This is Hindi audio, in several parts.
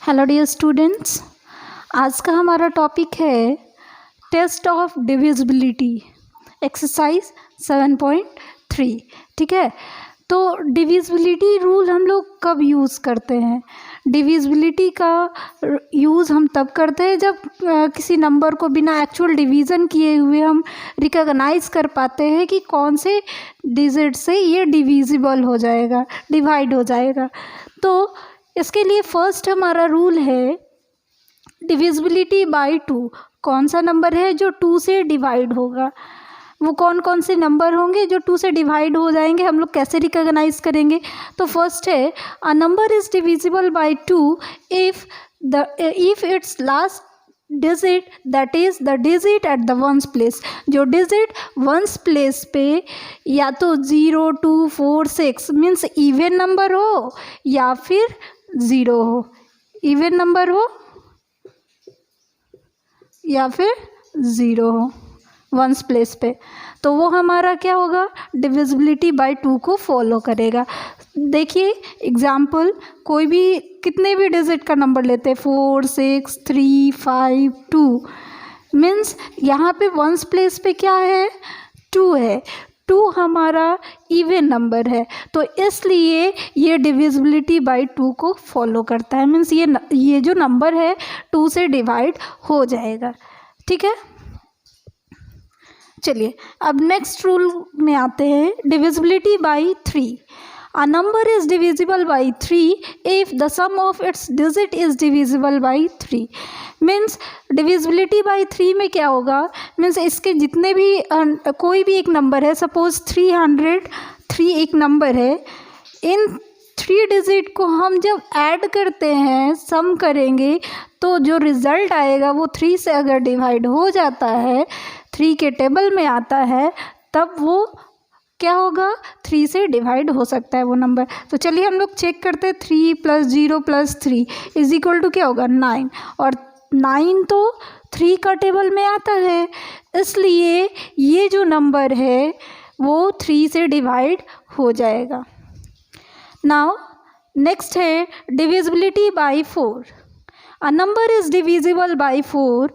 हेलो डियर स्टूडेंट्स, आज का हमारा टॉपिक है टेस्ट ऑफ डिविजिबिलिटी एक्सरसाइज 7.3। ठीक है, तो डिविजिबिलिटी रूल हम लोग कब यूज़ करते हैं? डिविजिबिलिटी का यूज़ हम तब करते हैं जब किसी नंबर को बिना एक्चुअल डिवीज़न किए हुए हम रिकॉग्नाइज कर पाते हैं कि कौन से डिजिट से ये डिविजिबल हो जाएगा, डिवाइड हो जाएगा। तो इसके लिए फर्स्ट हमारा रूल है डिविजिबिलिटी बाय 2। कौन सा नंबर है जो 2 से डिवाइड होगा? वो कौन कौन से नंबर होंगे जो 2 से डिवाइड हो जाएंगे, हम लोग कैसे रिकॉग्नाइज करेंगे? तो फर्स्ट है a number is divisible by 2 if it's last digit that is the digit at the ones place. जो डिजिट वंस प्लेस पे या तो 0, 2, 4, 6 मीन्स इवन नंबर हो या फिर 0 हो, इवन नंबर हो या फिर 0 हो वंस प्लेस पे, तो वो हमारा क्या होगा? डिविजिबिलिटी बाय 2 को फॉलो करेगा। देखिए एग्जाम्पल, कोई भी कितने भी डिजिट का नंबर लेते हैं, 4, 6, 3, 5, 2 मीन्स यहाँ पे वंस प्लेस पे क्या है? 2 है। 2 हमारा इवन नंबर है, तो इसलिए ये डिविजिबिलिटी बाय 2 को फॉलो करता है। मीन्स ये जो नंबर है 2 से डिवाइड हो जाएगा। ठीक है, चलिए अब नेक्स्ट रूल में आते हैं, divisibility bye 3। A number is divisible by 3 if the sum of its digit is divisible by 3। Means divisibility bye 3 में क्या होगा? मीन्स इसके जितने भी कोई भी एक नंबर है, सपोज 303 एक नंबर है, इन 3 डिजिट को हम जब ऐड करते हैं, सम करेंगे, तो जो रिज़ल्ट आएगा वो 3 से अगर डिवाइड हो जाता है, 3 के टेबल में आता है, तब वो क्या होगा? 3 से डिवाइड हो सकता है वो नंबर। तो चलिए हम लोग चेक करते हैं, 3 + 0 + 3 इज इक्वल टू क्या होगा? 9। और 9 तो 3 का टेबल में आता है, इसलिए ये जो नंबर है वो 3 से डिवाइड हो जाएगा। नाउ नेक्स्ट है divisibility bye 4। A number is divisible by 4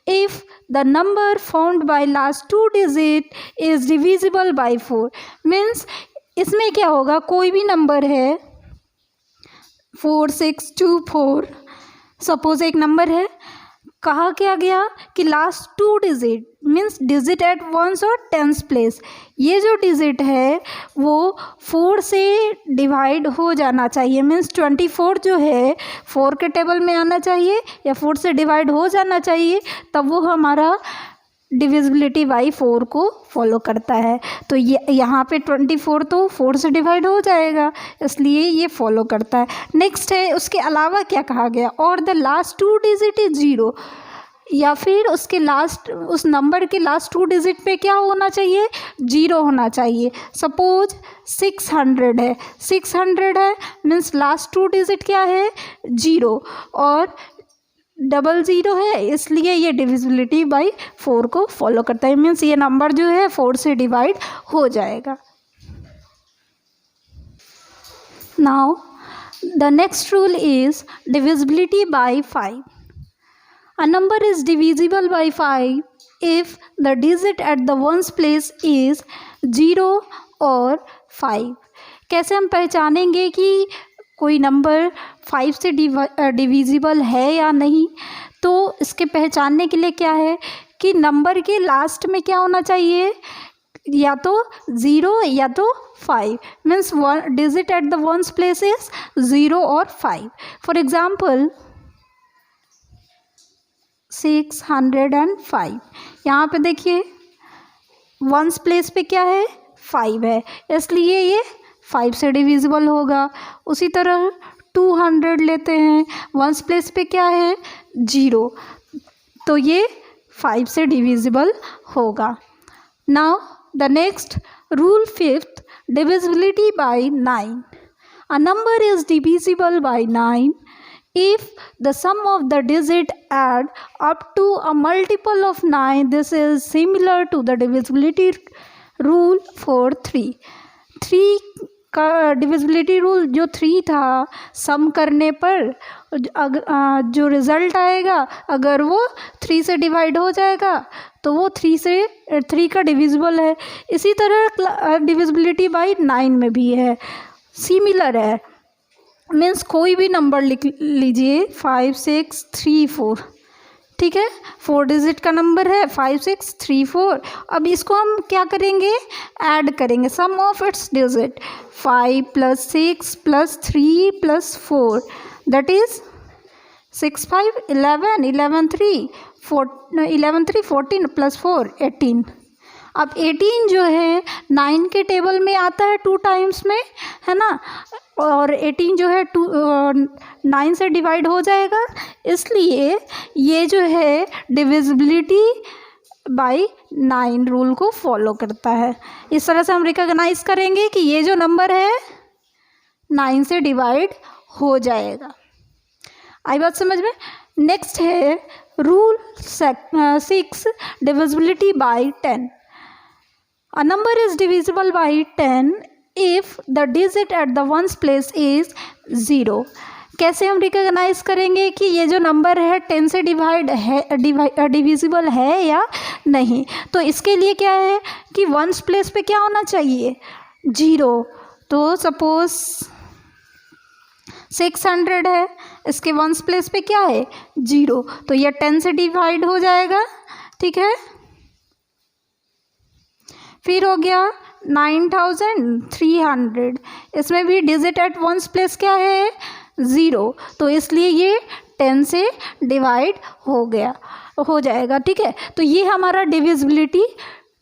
if the number found by last 2 digit is divisible by 4। Means इसमें क्या होगा? कोई भी नंबर है 4, 6, 2, 4, सपोज एक नंबर है, कहा क्या गया कि last 2 digit means digit at ones और टेंस प्लेस, ये जो डिजिट है वो 4 से डिवाइड हो जाना चाहिए। मीन्स 24 जो है 4 के टेबल में आना चाहिए या 4 से डिवाइड हो जाना चाहिए, तब वो हमारा डिविजिबिलिटी बाय 4 को फॉलो करता है। तो ये यहाँ पे 24 तो 4 से डिवाइड हो जाएगा, इसलिए ये फॉलो करता है। नेक्स्ट है, उसके अलावा क्या कहा गया? और द लास्ट 2 डिजिट इज 0, या फिर उसके लास्ट, उस नंबर के लास्ट 2 डिजिट पे क्या होना चाहिए? 0 होना चाहिए। सपोज 600 है, 600 है मीन्स लास्ट 2 डिजिट क्या है? 0 और 00 है, इसलिए ये डिविजिबिलिटी बाय 4 को फॉलो करता है। मीन्स ये नंबर जो है 4 से डिवाइड हो जाएगा। Now the next rule is divisibility bye 5। A number is divisible by 5 if the digit at the ones place is 0 और 5। कैसे हम पहचानेंगे कि कोई नंबर 5 से डिविजिबल है या नहीं? तो इसके पहचानने के लिए क्या है कि नंबर के लास्ट में क्या होना चाहिए? या तो 0 या तो 5। Means digit at the ones place is 0 और 5। फॉर एग्जाम्पल 605, यहाँ पे देखिए वंस प्लेस पे क्या है? 5 है, इसलिए ये 5 से डिविजिबल होगा। उसी तरह 200 लेते हैं, वंस प्लेस पे क्या है? 0, तो ये 5 से डिविजिबल होगा। Now the next rule 5th, divisibility bye 9। A number is divisible by 9 if the sum of the digit add up to a multiple of 9। this is similar to the divisibility rule for 3। 3 का डिविजिबिलिटी रूल जो 3 था, सम करने पर जो रिज़ल्ट आएगा अगर वो 3 से डिवाइड हो जाएगा तो वो 3 का डिविजिबल है। इसी तरह डिविजिबिलिटी बाय 9 में भी है, सिमिलर है। मीन्स कोई भी नंबर लिख लीजिए 5 6 3 4, ठीक है, 4 डिजिट का नंबर है 5 6 3 4। अब इसको हम क्या करेंगे, ऐड करेंगे, sum of its digit 5 + 6 + 3 + 4 that is 6 5 11 11 3 14 + 4 18। अब 18 जो है 9 के टेबल में आता है 2 टाइम्स में, है ना, और 18 जो है 9 से डिवाइड हो जाएगा, इसलिए ये जो है डिविजिबिलिटी बाय 9 रूल को फॉलो करता है। इस तरह से हम रिकॉग्नाइज करेंगे कि ये जो नंबर है 9 से डिवाइड हो जाएगा। आई बात समझ में। नेक्स्ट है rule 6, divisibility bye 10। A number is divisible by 10 if the digit at the ones place is 0। कैसे हम रिकॉग्नाइज करेंगे कि ये जो नंबर है 10 से डिविजिबल है या नहीं? तो इसके लिए क्या है कि वंस प्लेस पे क्या होना चाहिए, 0। तो सपोज 600 है, इसके वंस प्लेस पे क्या है, 0, तो यह 10 से डिवाइड हो जाएगा, ठीक है। फिर हो गया 9300, इसमें भी डिजिट एट वंस प्लेस क्या है, 0, तो इसलिए ये 10 से डिवाइड हो जाएगा, ठीक है। तो ये हमारा डिविजिबिलिटी,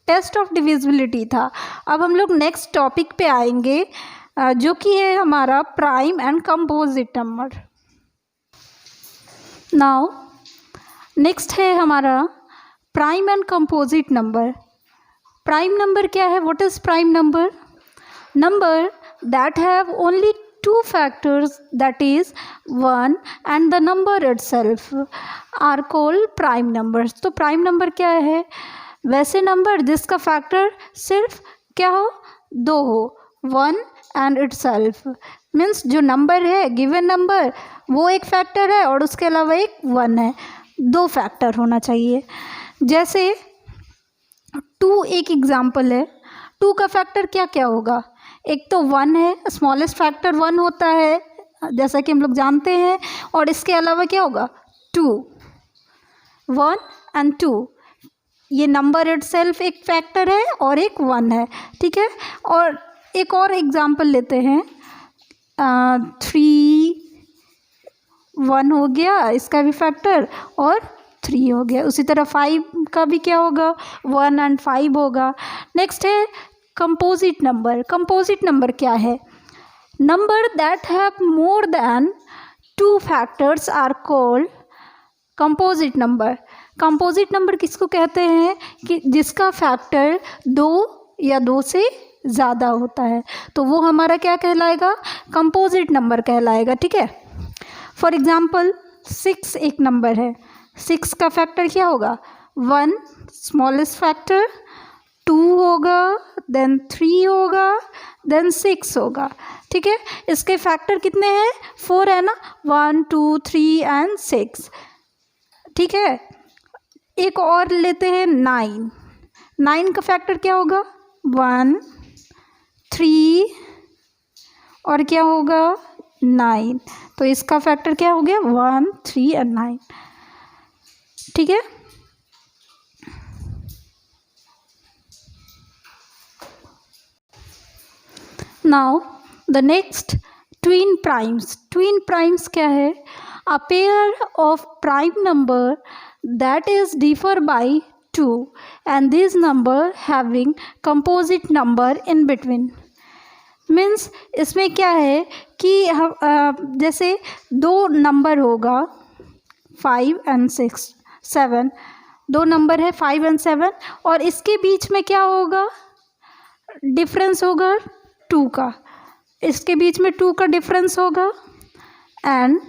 टेस्ट ऑफ डिविजिबिलिटी था। अब हम लोग नेक्स्ट टॉपिक पे आएंगे जो कि है हमारा prime and composite number. Now next है हमारा prime and composite number. Prime number क्या है, what is prime number? Number that have only 2 factors, that is 1 and the number itself are called prime numbers। तो प्राइम नंबर क्या है, वैसे नंबर जिसका फैक्टर सिर्फ क्या हो, 2 हो, 1 एंड itself। मीन्स जो नंबर है, गिवन नंबर, वो एक फैक्टर है और उसके अलावा एक 1 है, 2 फैक्टर होना चाहिए। जैसे 2 एक एग्जाम्पल है, 2 का फैक्टर क्या क्या होगा, एक तो 1 है, स्मॉलेस्ट फैक्टर 1 होता है जैसा कि हम लोग जानते हैं, और इसके अलावा क्या होगा, 2, 1 एंड 2, ये नंबर इटसेल्फ एक फैक्टर है और एक 1 है, ठीक है। और एक और एग्जाम्पल लेते हैं, 3 1 हो गया, इसका भी फैक्टर, और 3 हो गया। उसी तरह 5 का भी क्या होगा, 1 एंड 5 होगा। नेक्स्ट है कंपोजिट नंबर। कंपोजिट नंबर क्या है, number that have more than 2 factors are called composite number. Composite number किसको कहते हैं कि जिसका फैक्टर 2 या 2 से ज़्यादा होता है, तो वो हमारा क्या कहलाएगा, कंपोजिट नंबर कहलाएगा, ठीक है। फॉर एग्जाम्पल 6 एक नंबर है, 6 का फैक्टर क्या होगा, 1 स्मॉलेस्ट फैक्टर, 2 होगा, देन 3 होगा, देन 6 होगा, ठीक है। इसके फैक्टर कितने हैं, 4 है ना, 1 2 3 एंड 6, ठीक है। एक और लेते हैं 9। 9 का फैक्टर क्या होगा, 1 3 और क्या होगा, 9, तो इसका फैक्टर क्या हो गया, 1 3 एंड 9, ठीक है। Now the next twin primes. Twin primes क्या है, a pair of prime number that is differ by 2 and this number having composite number in between. Means इसमें क्या है कि हम जैसे 2 नंबर होगा 5 एंड 6 7, 2 नंबर है 5 एंड 7, और इसके बीच में क्या होगा, डिफरेंस होगा 2 का, इसके बीच में 2 का डिफरेंस होगा, एंड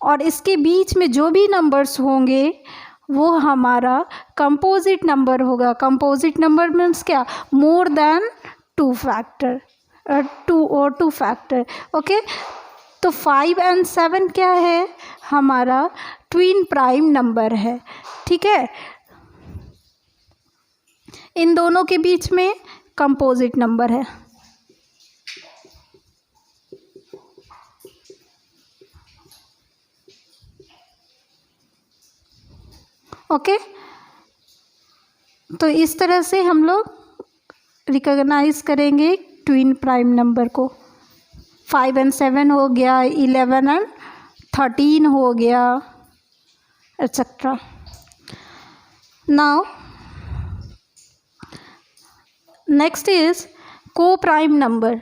और इसके बीच में जो भी नंबर्स होंगे वो हमारा कंपोजिट नंबर होगा। कंपोजिट नंबर मीन्स क्या, मोर than 2 factor, two factor. Okay, तो 5 और 7 क्या है, हमारा ट्विन प्राइम नंबर है। ठीक है, इन दोनों के बीच में कंपोजिट नंबर है। ओके, तो इस तरह से हम लोग रिकॉग्नाइज करेंगे ट्विन प्राइम नंबर को। 5 और 7 हो गया, 11 और 13 हो गया, etcetera. Now next is co prime number.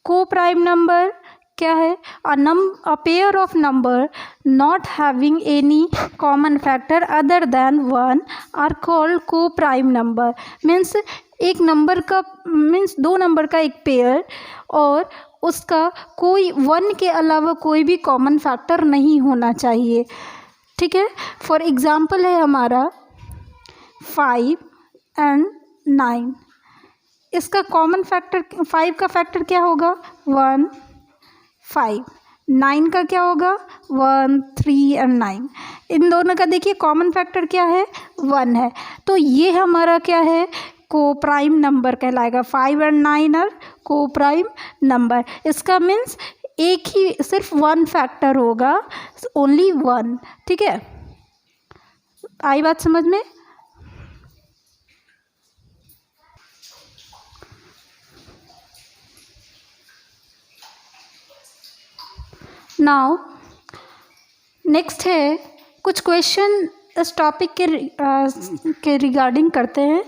Co prime number क्या है, a pair of number not having any common factor other than 1 are called co prime number. Means एक नंबर का मीन्स दो नंबर का एक पेयर और उसका कोई 1 के अलावा कोई भी कॉमन फैक्टर नहीं होना चाहिए। ठीक है, फॉर एग्जांपल है हमारा 5 और 9। इसका कॉमन फैक्टर 5 का फैक्टर क्या होगा, 1 5। 9 का क्या होगा, 1 3 और 9। इन दोनों का देखिए कॉमन फैक्टर क्या है, 1 है। तो ये हमारा क्या है, को प्राइम नंबर कहलाएगा। 5 और 9 और को प्राइम नंबर। इसका मीन्स एक ही सिर्फ 1 फैक्टर होगा, ओनली 1। ठीक है, आई बात समझ में। नाउ नेक्स्ट है कुछ क्वेश्चन इस टॉपिक के रिगार्डिंग करते हैं,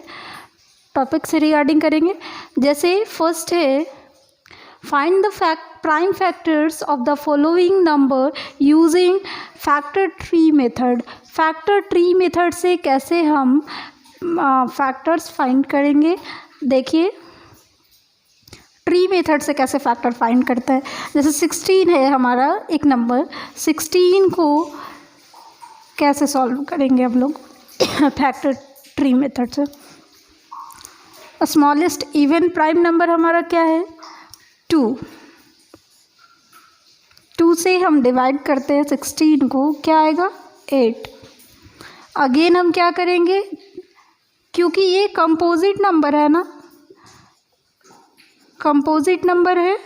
टॉपिक से रिगार्डिंग करेंगे। जैसे फर्स्ट है, find the prime factors of the following number using factor tree method. Factor tree method से कैसे हम फैक्टर्स फाइंड करेंगे, देखिए ट्री मेथड से कैसे फैक्टर फाइंड करता है। जैसे 16 है हमारा एक नंबर, 16 को कैसे सॉल्व करेंगे हम लोग फैक्टर ट्री मेथड से। स्मॉलेस्ट इवन प्राइम नंबर हमारा क्या है, 2। 2 से हम डिवाइड करते हैं 16 को, क्या आएगा, 8। अगेन हम क्या करेंगे, क्योंकि ये कंपोजिट नंबर है ना, कंपोजिट नंबर है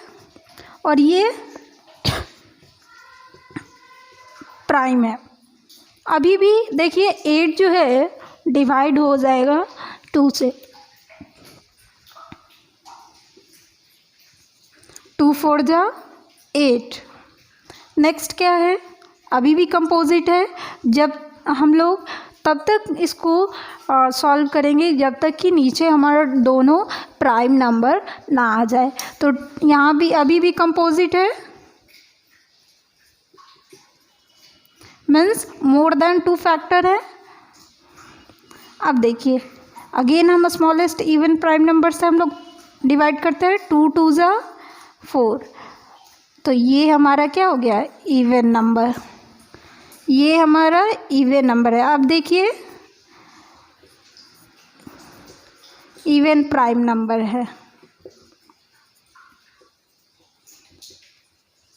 और ये प्राइम है। अभी भी देखिए 8 जो है डिवाइड हो जाएगा 2 से, 2 4 जा 8। नेक्स्ट क्या है, अभी भी कंपोजिट है। जब हम लोग तब तक इसको सॉल्व करेंगे जब तक कि नीचे हमारा दोनों प्राइम नंबर ना आ जाए। तो यहाँ भी अभी भी कंपोजिट है, मीन्स मोर देन 2 फैक्टर है। अब देखिए अगेन हम स्मॉलेस्ट इवन प्राइम नंबर से हम लोग डिवाइड करते हैं, 2 2 जा 4। तो ये हमारा क्या हो गया, इवन नंबर, ये हमारा इवन नंबर है। अब देखिए इवन प्राइम नंबर है।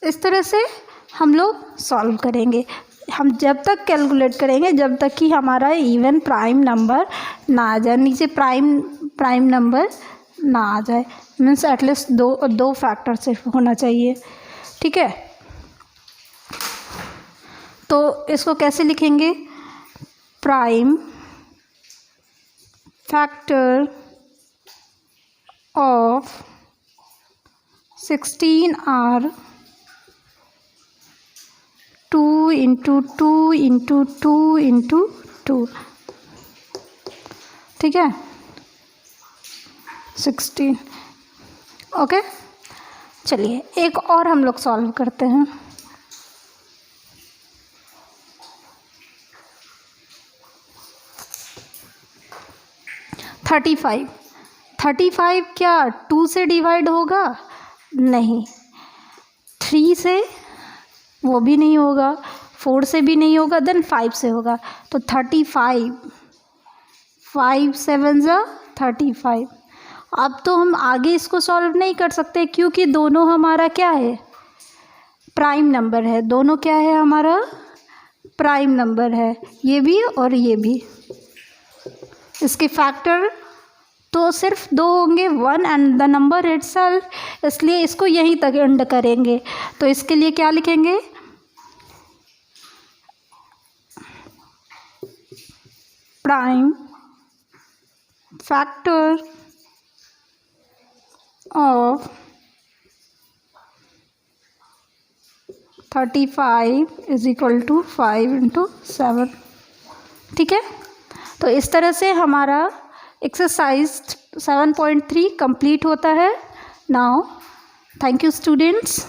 इस तरह से हम लोग सॉल्व करेंगे। हम जब तक कैलकुलेट करेंगे जब तक कि हमारा इवन प्राइम नंबर ना आ जाए, नीचे प्राइम नंबर ना आ जाए, मीन्स एटलीस्ट दो फैक्टर सिर्फ होना चाहिए। ठीक है, तो इसको कैसे लिखेंगे, prime factor of 16 are 2 into 2 into 2 into 2। ठीक है, 16। ओके, चलिए एक और हम लोग सॉल्व करते हैं। थर्टी फाइव क्या 2 से डिवाइड होगा, नहीं। 3 से वो भी नहीं होगा, 4 से भी नहीं होगा, देन 5 से होगा। तो 35, 5 7 जा 35। अब तो हम आगे इसको सॉल्व नहीं कर सकते क्योंकि दोनों हमारा क्या है, प्राइम नंबर है। दोनों क्या है, हमारा प्राइम नंबर है, ये भी और ये भी। इसके फैक्टर तो सिर्फ 2 होंगे, 1 एंड द नंबर इटसेल्फ, इसलिए इसको यहीं तक एंड करेंगे। तो इसके लिए क्या लिखेंगे, prime factor of 35 is equal to 5 into 7। ठीक है, तो इस तरह से हमारा एक्सरसाइज 7.3 कंप्लीट होता है। Now thank you students.